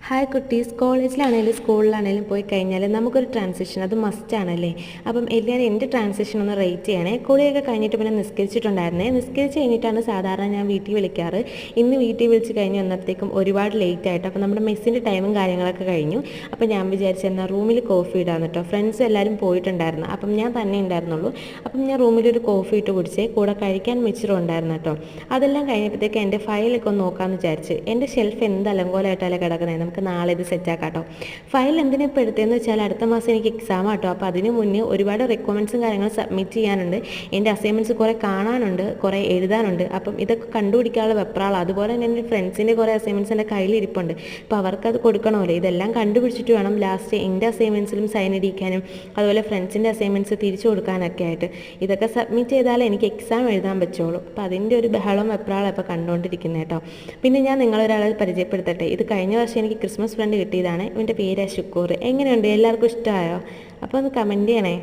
Hi കുട്ടീസ്, കോളേജിലാണെങ്കിലും സ്കൂളിലാണെങ്കിലും പോയി കഴിഞ്ഞാൽ നമുക്കൊരു ട്രാൻസിഷൻ അത് മസ്റ്റ് ആണല്ലേ. അപ്പം എല്ലാവരും എൻ്റെ ട്രാൻസിഷൻ ഒന്ന് റേറ്റ് ചെയ്യണേ. കുളിയൊക്കെ കഴിഞ്ഞിട്ട് പിന്നെ നിസ്കരിച്ചിട്ടുണ്ടായിരുന്നേ. നിസ്കരിച്ച് കഴിഞ്ഞിട്ടാണ് സാധാരണ ഞാൻ വീട്ടിൽ വിളിക്കാറ്. ഇന്ന് വീട്ടിൽ വിളിച്ച് കഴിഞ്ഞ് വന്നപ്പോഴത്തേക്കും ഒരുപാട് ലേറ്റ് ആയിട്ട് അപ്പോൾ നമ്മുടെ മെസ്സിൻ്റെ ടൈമും കാര്യങ്ങളൊക്കെ കഴിഞ്ഞു. അപ്പോൾ ഞാൻ വിചാരിച്ചെന്നാൽ റൂമിൽ കോഫി ഇടാന്ന് കേട്ടോ. ഫ്രണ്ട്സ് എല്ലാവരും പോയിട്ടുണ്ടായിരുന്നു, അപ്പം ഞാൻ തന്നെ ഉണ്ടായിരുന്നുള്ളൂ. അപ്പം ഞാൻ റൂമിലൊരു കോഫി ഇട്ട് കുടിച്ചേ, കൂടെ കഴിക്കാൻ മിച്ചറും ഉണ്ടായിരുന്നു കേട്ടോ. അതെല്ലാം കഴിഞ്ഞപ്പോഴത്തേക്ക് എൻ്റെ ഫയലൊക്കെ ഒന്ന് നോക്കാമെന്ന് വിചാരിച്ച്. എൻ്റെ ഷെൽഫ് എന്ത് അലങ്കോലമായിട്ടല്ലേ കിടക്കുന്നത്, നമുക്ക് നാളെ ഇത് സെറ്റാക്കാം കേട്ടോ. ഫയൽ എന്തിനാ ഇപ്പോൾ എടുത്തതെന്ന് വെച്ചാൽ അടുത്ത മാസം എനിക്ക് എക്സാം ആട്ടോ. അപ്പോൾ അതിന് മുന്നേ ഒരുപാട് റിക്വയർമെൻറ്റ്സും കാര്യങ്ങളും സബ്മിറ്റ് ചെയ്യാനുണ്ട്. എൻ്റെ അസൈൻമെൻറ്റ്സ് കുറേ കാണാനുണ്ട്, കുറേ എഴുതാനുണ്ട്. അപ്പം ഇതൊക്കെ കണ്ടുപിടിക്കാനുള്ള വെപ്രാളം. അതുപോലെ തന്നെ എൻ്റെ ഫ്രണ്ട്സിൻ്റെ കുറേ അസൈൻമെൻറ്റ്സ് എൻ്റെ കയ്യിലിരിപ്പുണ്ട്. അപ്പോൾ അവർക്കത് കൊടുക്കണമല്ലോ. ഇതെല്ലാം കണ്ടുപിടിച്ചിട്ട് വേണം ലാസ്റ്റ് എൻ്റെ അസൈൻമെൻറ്റ്സിലും സൈൻ അടിക്കാനും അതുപോലെ ഫ്രണ്ട്സിൻ്റെ അസൈൻമെൻറ്റ്സ് തിരിച്ചു കൊടുക്കാനൊക്കെ ആയിട്ട്. ഇതൊക്കെ സബ്മിറ്റ് ചെയ്താലേ എനിക്ക് എക്സാം എഴുതാൻ പറ്റുള്ളൂ. അപ്പോൾ അതിൻ്റെ ഒരു ബഹളം വെപ്രാളം ഇപ്പോൾ കണ്ടുകൊണ്ടിരിക്കുന്നത് കേട്ടോ. പിന്നെ ഞാൻ നിങ്ങളൊരാളെ പരിചയപ്പെടുത്തട്ടെ. ഇത് കഴിഞ്ഞ വർഷം എനിക്ക് ക്രിസ്മസ് ഫ്രണ്ട് കിട്ടിയതാണ്. ഇവൻ്റെ പേര് ശുക്കൂർ. എങ്ങനെയുണ്ട്, എല്ലാവർക്കും ഇഷ്ടമായോ? അപ്പോൾ ഒന്ന് കമൻറ്റ് ചെയ്യണേ.